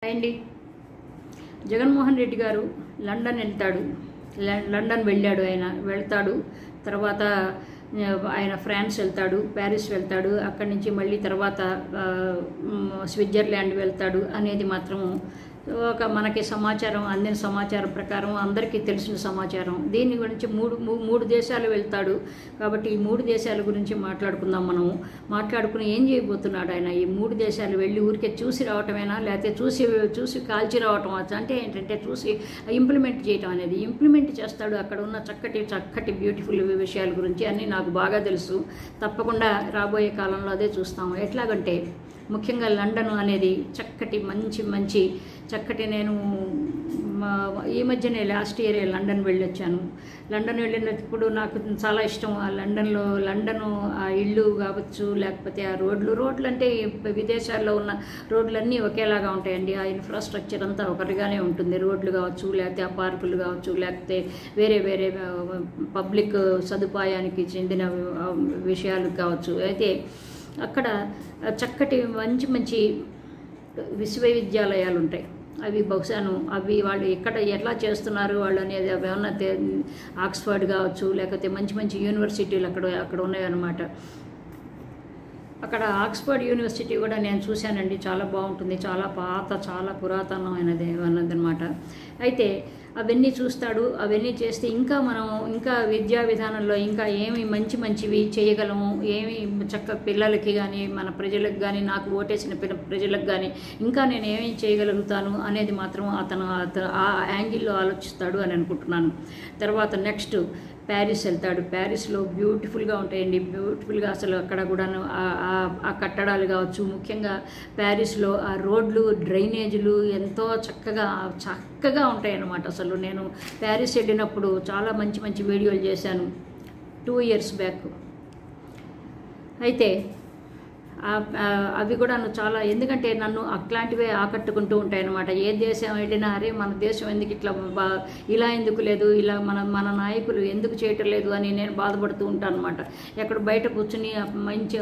అండి జగన్మోహన్ రెడ్డి గారు లండన్ వెళ్తాడు. లండన్ వెళ్ళాడు. ఆయన వెళ్తాడు. తర్వాత ఆయన ఫ్రాన్స్ వెళ్తాడు, ప్యారిస్ వెళ్తాడు. అక్కడి నుంచి మళ్ళీ తర్వాత స్విట్జర్లాండ్ వెళ్తాడు అనేది మాత్రము మనకి సమాచారం అందిన సమాచారం ప్రకారం అందరికీ తెలిసిన సమాచారం. దీని గురించి మూడు దేశాలు వెళ్తాడు. కాబట్టి ఈ 3 దేశాల గురించి మాట్లాడుకుందాం. మాట్లాడుకుని ఏం చేయబోతున్నాడు ఆయన. ఈ 3 దేశాలు వెళ్ళి ఊరికే చూసి రావటమేనా, లేకపోతే చూసి కాల్చి రావటం అంటే ఏంటంటే చూసి ఇంప్లిమెంట్ చేయటం అనేది. ఇంప్లిమెంట్ చేస్తాడు. అక్కడ ఉన్న చక్కటి బ్యూటిఫుల్ విషయాల గురించి అన్నీ నాకు బాగా తెలుసు. తప్పకుండా రాబోయే కాలంలో అదే చూస్తాము. ఎట్లాగంటే ముఖ్యంగా లండన్ అనేది చక్కటి నేను ఈ మధ్యనే లాస్ట్ ఇయరే లండన్ వెళ్ళొచ్చాను. లండన్ వెళ్ళినప్పుడు నాకు చాలా ఇష్టం. ఆ లండను ఆ ఇళ్ళు కావచ్చు, లేకపోతే ఆ రోడ్లు అంటే విదేశాల్లో ఉన్న రోడ్లన్నీ ఒకేలాగా ఉంటాయండి. ఆ ఇన్ఫ్రాస్ట్రక్చర్ అంతా ఒకరిగానే ఉంటుంది. రోడ్లు కావచ్చు, లేకపోతే ఆ పార్కులు కావచ్చు, లేకపోతే వేరే పబ్లిక్ సదుపాయానికి చెందిన విషయాలు కావచ్చు. అయితే అక్కడ చక్కటి మంచి విశ్వవిద్యాలయాలు ఉంటాయి. అవి బహుశాను వాళ్ళు ఎట్లా చేస్తున్నారు వాళ్ళు అనేది అవి ఏమన్నా ఆక్స్ఫర్డ్ కావచ్చు, లేకపోతే మంచి యూనివర్సిటీలు అక్కడ ఉన్నాయన్నమాట. అక్కడ ఆక్స్ఫర్డ్ యూనివర్సిటీ కూడా నేను చూశానండి. చాలా బాగుంటుంది. చాలా పురాతనమైనది అన్నదన్నమాట. అయితే అవన్నీ చూస్తాడు. అవన్నీ చేస్తే ఇంకా విద్యా విధానంలో ఇంకా ఏమి మంచివి చేయగలము, ఏమి పిల్లలకి కానీ మన ప్రజలకు కానీ, నాకు ఓటేసిన ప్రజలకు కానీ ఇంకా నేను ఏమి చేయగలుగుతాను అనేది మాత్రం అతను ఆ యాంగిల్లో ఆలోచిస్తాడు అని అనుకుంటున్నాను. తర్వాత నెక్స్ట్ ప్యారిస్ వెళ్తాడు. ప్యారిస్లో బ్యూటిఫుల్గా ఉంటాయండి. బ్యూటిఫుల్గా అసలు అక్కడ కూడాను ఆ కట్టడాలు కావచ్చు. ముఖ్యంగా ప్యారిస్లో ఆ రోడ్లు, డ్రైనేజీలు ఎంతో చక్కగా ఉంటాయి అన్నమాట. అసలు నేను ప్యారిస్ వెళ్ళినప్పుడు చాలా మంచి వీడియోలు చేశాను 2 years బ్యాక్. అయితే అవి కూడా చాలా, ఎందుకంటే నన్ను అట్లాంటివే ఆకట్టుకుంటూ ఉంటాయన్నమాట. ఏ దేశం వెళ్ళినా అరే మన దేశం ఎందుకు ఇలా ఎందుకు లేదు, ఇలా మన నాయకులు ఎందుకు చేయటం లేదు అని నేను బాధపడుతూ ఉంటాను అనమాట. ఎక్కడ బయట కూర్చుని మంచి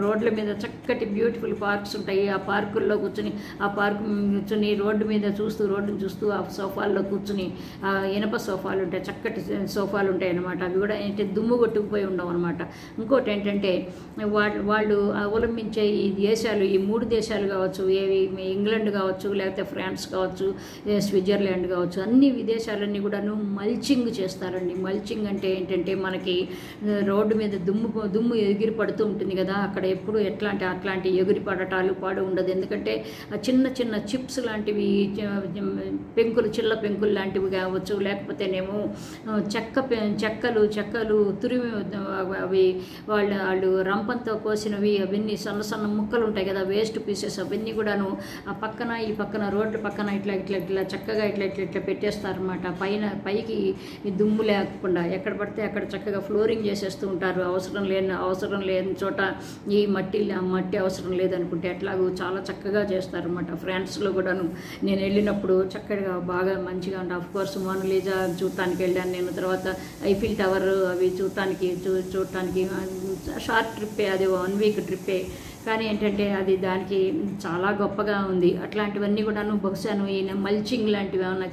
రోడ్ల మీద చక్కటి బ్యూటిఫుల్ పార్క్స్ ఉంటాయి. ఆ పార్కుల్లో కూర్చుని రోడ్డుని చూస్తూ ఆ సోఫాల్లో కూర్చుని ఇనప సోఫాలు ఉంటాయి, చక్కటి సోఫాలు ఉంటాయి అన్నమాట. అవి కూడా ఏంటంటే దుమ్ము కొట్టుకుపోయి ఉండవు అనమాట. ఇంకోటి ఏంటంటే వాళ్ళు అవలంబించే ఈ దేశాలు, ఈ 3 దేశాలు కావచ్చు, ఇంగ్లాండ్ కావచ్చు, లేకపోతే ఫ్రాన్స్ కావచ్చు, స్విట్జర్లాండ్ కావచ్చు, అన్ని విదేశాలన్నీ కూడాను మల్చింగ్ చేస్తారండి. మల్చింగ్ అంటే ఏంటంటే మనకి రోడ్డు మీద దుమ్ము ఎగిరి పడుతూ ఉంటుంది కదా, అక్కడ ఎప్పుడు అట్లాంటి ఎగిరి పడటాలు ఉండదు. ఎందుకంటే చిన్న చిప్స్ లాంటివి, చిల్ల పెంకులు లాంటివి కావచ్చు, లేకపోతేనేమో చెక్కలు తురిమి అవి వాళ్ళు రంపంతో కోసినవి, అవన్నీ సన్న ముక్కలు ఉంటాయి కదా, వేస్ట్ పీసెస్, అవన్నీ కూడాను ఆ పక్కన ఈ పక్కన రోడ్ల పక్కన ఇట్లా చక్కగా ఇట్లా పెట్టేస్తారనమాట. పైకి దుమ్ము లేకుండా ఎక్కడ పడితే అక్కడ చక్కగా ఫ్లోరింగ్ చేసేస్తూ ఉంటారు. అవసరం లేని చోట ఈ మట్టి అవసరం లేదనుకుంటే అట్లాగూ చాలా చక్కగా చేస్తారనమాట. ఫ్రాన్స్లో కూడాను నేను వెళ్ళినప్పుడు చక్కగా బాగా మంచిగా ఉండే. ఆఫ్కోర్స్ మోనాలిసా చూడటానికి వెళ్ళాను నేను. తర్వాత ఐఫిల్ టవర్ అవి చూడటానికి షార్ట్ ట్రిప్పే, అది 1 week ట్రిప్పే. కానీ ఏంటంటే అది దానికి చాలా గొప్పగా ఉంది. అట్లాంటివన్నీ కూడాను బహుశాను ఈయన మల్చింగ్ లాంటివి ఏమన్నా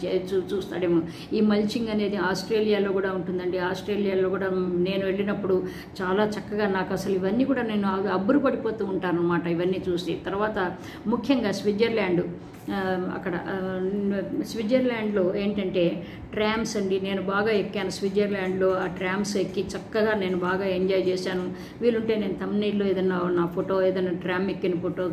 చూస్తాడేమో. ఈ మల్చింగ్ అనేది ఆస్ట్రేలియాలో కూడా ఉంటుందండి. ఆస్ట్రేలియాలో కూడా నేను వెళ్ళినప్పుడు చాలా చక్కగా, నాకు అసలు ఇవన్నీ కూడా నేను అబ్బురు పడిపోతూ ఉంటాను అనమాట ఇవన్నీ చూసి. తర్వాత ముఖ్యంగా స్విట్జర్లాండ్లో ఏంటంటే ట్రామ్స్ అండి. నేను బాగా ఎక్కాను స్విట్జర్లాండ్లో. ఆ ట్రామ్స్ ఎక్కి చక్కగా నేను బాగా ఎంజాయ్ చేశాను. వీలుంటే నేను థంబ్నెయిల్లో ఏదన్నా నా ఫోటో, ఏదైనా ట్రామ్ ఎక్కిన ఫోటో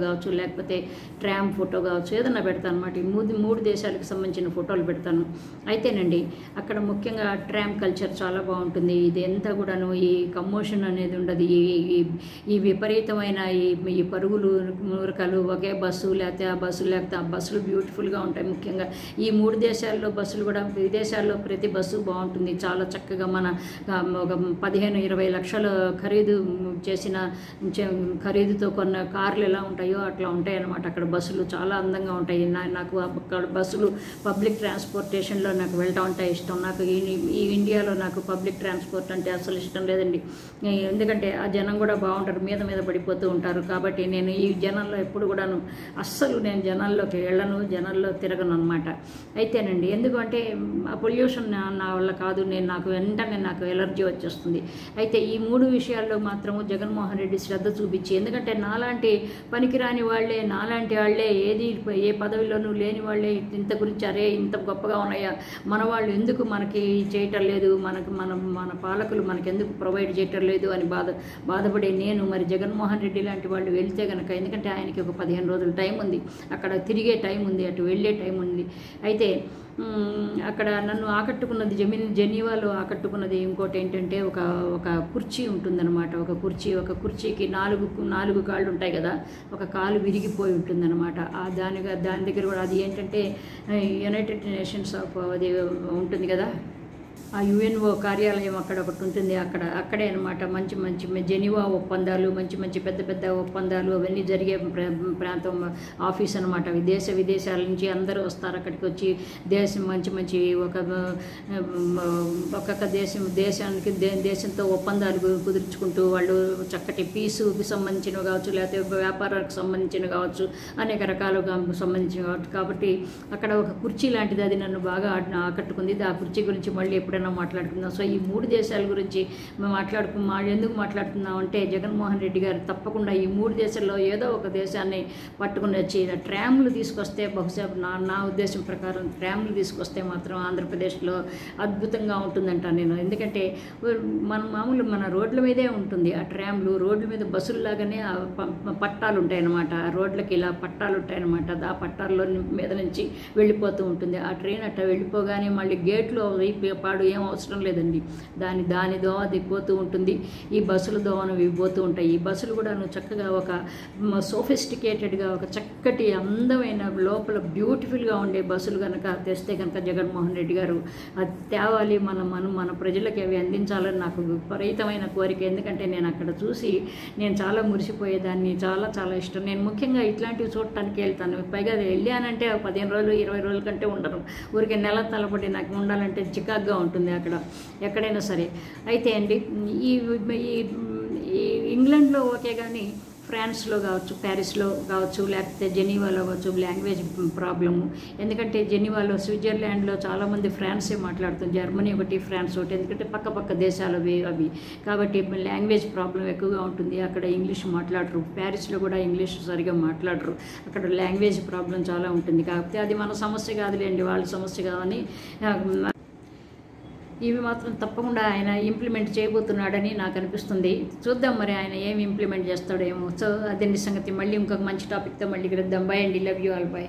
కావచ్చు, లేకపోతే ట్రామ్ ఫోటో కావచ్చు, ఏదన్నా పెడతాను అనమాట. ఈ 3 దేశాలకు సంబంధించిన ఫోటోలు పెడతాను. అయితేనండి అక్కడ ముఖ్యంగా ట్రామ్ కల్చర్ చాలా బాగుంటుంది. ఇది ఎంత కూడాను ఈ కమోషన్ అనేది ఉండదు. ఈ విపరీతమైన ఈ పరుగులు మూరకలు, ఒకే బస్సు లేకపోతే ఆ బస్సులు బ్యూటిఫుల్గా ఉంటాయి. ముఖ్యంగా ఈ 3 దేశాల్లో బస్సులు కూడా, విదేశాల్లో ప్రతి బస్సు బాగుంటుంది. చాలా చక్కగా మన ఒక 15-20 లక్షల ఖరీదుతో కొన్న కార్లు ఎలా ఉంటాయో అట్లా ఉంటాయి అన్నమాట. అక్కడ బస్సులు చాలా అందంగా ఉంటాయి. నాకు అక్కడ బస్సులు పబ్లిక్ ట్రాన్స్పోర్టేషన్లో నాకు వెళ్ళటం అంటే ఇష్టం. నాకు ఈ ఇండియాలో నాకు పబ్లిక్ ట్రాన్స్పోర్ట్ అంటే అసలు ఇష్టం లేదండి. ఎందుకంటే ఆ జనం కూడా బాగుంటారు, మీద పడిపోతూ ఉంటారు. కాబట్టి నేను ఈ జనంలో ఎప్పుడు కూడాను నేను జనాల్లో జనాల్లోకి వెళ్ళను, జనాల్లో తిరగను అనమాట. అయితేనండి ఎందుకంటే ఆ పొల్యూషన్ నా వల్ల కాదు, నాకు వెంటనే నాకు ఎలర్జీ వచ్చేస్తుంది. అయితే ఈ 3 విషయాల్లో మాత్రము జగన్మోహన్ రెడ్డి శ్రద్ధ చూపించి, ఎందుకంటే నాలాంటి పనికిరాని వాళ్ళే, నాలాంటి వాళ్ళే, ఏ పదవిలోనూ లేని వాళ్ళే ఇంత గురించి అరే ఇంత గొప్పగా ఉన్నాయా, మన వాళ్ళు ఎందుకు మనకి చేయటం లేదు, మన పాలకులు మనకెందుకు ప్రొవైడ్ చేయటం లేదు అని బాధపడే నేను మరి జగన్మోహన్ రెడ్డి లాంటి వాళ్ళు వెళ్తే కనుక, ఎందుకంటే ఆయనకి ఒక 15 రోజుల టైం ఉంది, అక్కడ తిరిగే టైం ఉంది, అటు వెళ్ళే టైం ఉంది. అయితే అక్కడ నన్ను ఆకట్టుకున్నది జెనీవాలో ఆకట్టుకున్నది ఇంకోటి ఏంటంటే ఒక కుర్చీ ఉంటుందన్నమాట. ఒక కుర్చీకి 4 కాళ్ళు ఉంటాయి కదా, ఒక కాలు విరిగిపోయి ఉంటుందన్నమాట. దాని దగ్గర కూడా అది ఏంటంటే యునైటెడ్ నేషన్స్ ఆఫ్ అది ఉంటుంది కదా, ఆ యుఎన్ఓ కార్యాలయం అక్కడ ఒకటి ఉంటుంది, అక్కడే అనమాట మంచి జెనీవా ఒప్పందాలు, మంచి పెద్ద ఒప్పందాలు అవన్నీ జరిగే ప్రాంతం ఆఫీస్ అనమాట. విదేశాల నుంచి అందరూ వస్తారు అక్కడికి వచ్చి దేశం మంచి ఒక్కొక్క దేశంతో ఒప్పందాలు కుదుర్చుకుంటూ వాళ్ళు చక్కటి పీసుకి సంబంధించినవి కావచ్చు, లేకపోతే వ్యాపారాలకు సంబంధించినవి కావచ్చు, అనేక రకాలుగా సంబంధించినవి కావచ్చు. కాబట్టి అక్కడ ఒక కుర్చీ లాంటిది, అది నన్ను బాగా ఆకట్టుకుంది. ఆ కుర్చీ గురించి మళ్ళీ ఎప్పుడైనా మాట్లాడుకుందాం. సో ఈ 3 దేశాల గురించి ఎందుకు మాట్లాడుతున్నాం అంటే, జగన్మోహన్ రెడ్డి గారు తప్పకుండా ఈ 3 దేశాల్లో ఏదో ఒక దేశాన్ని పట్టుకుని వచ్చి ట్రామ్లు తీసుకొస్తే, బహుశా నా ఉద్దేశం ప్రకారం ట్రామ్లు తీసుకొస్తే మాత్రం ఆంధ్రప్రదేశ్లో అద్భుతంగా ఉంటుందంట నేను. ఎందుకంటే మన రోడ్ల మీదే ఉంటుంది ఆ ట్రామ్లు, రోడ్ల మీద బస్సుల్లాగానే పట్టాలు ఉంటాయన్నమాట. ఆ రోడ్లకి ఇలా పట్టాలు ఉంటాయన్నమాట. ఆ పట్టాల్లో మీద నుంచి వెళ్ళిపోతూ ఉంటుంది ఆ ట్రైన్. అట్లా వెళ్ళిపోగానే మళ్ళీ గేట్లో పాడు ఏం అవసరం లేదండి, దాని దోవ అది పోతూ ఉంటుంది. ఈ బస్సుల దోవను పోతూ ఉంటాయి. ఈ బస్సులు కూడా చక్కగా ఒక సోఫిస్టికేటెడ్గా ఒక చక్కటి అందమైన లోపల బ్యూటిఫుల్గా ఉండే బస్సులు కనుక తెస్తే కనుక జగన్మోహన్ రెడ్డి గారు అది తేవాలి, మన ప్రజలకి అవి అందించాలని నాకు విపరీతమైన కోరిక. ఎందుకంటే నేను అక్కడ చూసి నేను చాలా మురిసిపోయేదాన్ని, చాలా ఇష్టం. నేను ముఖ్యంగా ఇట్లాంటివి చూడటానికి వెళ్తాను. పైగా వెళ్ళానంటే 15 రోజులు 20 రోజుల కంటే ఉండను. ఊరికే నెల తలబడి నాకు ఉండాలంటే చికాగ్గా ఉంటుంది అక్కడ ఎక్కడైనా సరే. అయితే అండి ఈ ఇంగ్లాండ్లో ఓకే, కానీ ఫ్రాన్స్లో కావచ్చు, ప్యారిస్లో కావచ్చు, లేకపోతే జెనీవాలో కావచ్చు లాంగ్వేజ్ ప్రాబ్లము. ఎందుకంటే జెనీవాలో, స్విట్జర్లాండ్లో చాలామంది ఫ్రాన్సే మాట్లాడుతుంది, జర్మనీ ఒకటి, ఫ్రాన్స్ ఒకటి, ఎందుకంటే పక్క దేశాలు అవి. కాబట్టి లాంగ్వేజ్ ప్రాబ్లం ఎక్కువగా ఉంటుంది. అక్కడ ఇంగ్లీష్ మాట్లాడరు. ప్యారిస్లో కూడా ఇంగ్లీష్ సరిగా మాట్లాడరు. అక్కడ లాంగ్వేజ్ ప్రాబ్లం చాలా ఉంటుంది. కాకపోతే అది మన సమస్య కాదులేండి, వాళ్ళ సమస్య కాదని ఇవి మాత్రం తప్పకుండా ఆయన ఇంప్లిమెంట్ చేయబోతున్నాడని నాకు అనిపిస్తుంది. చూద్దాం మరి ఆయన ఏమి ఇంప్లిమెంట్ చేస్తాడో ఏమో. సో అదే సంగతి. మళ్ళీ ఇంకొక మంచి టాపిక్తో మళ్ళీ కలుద్దాం. బై అండి, లవ్ యూ ఆల్, బై.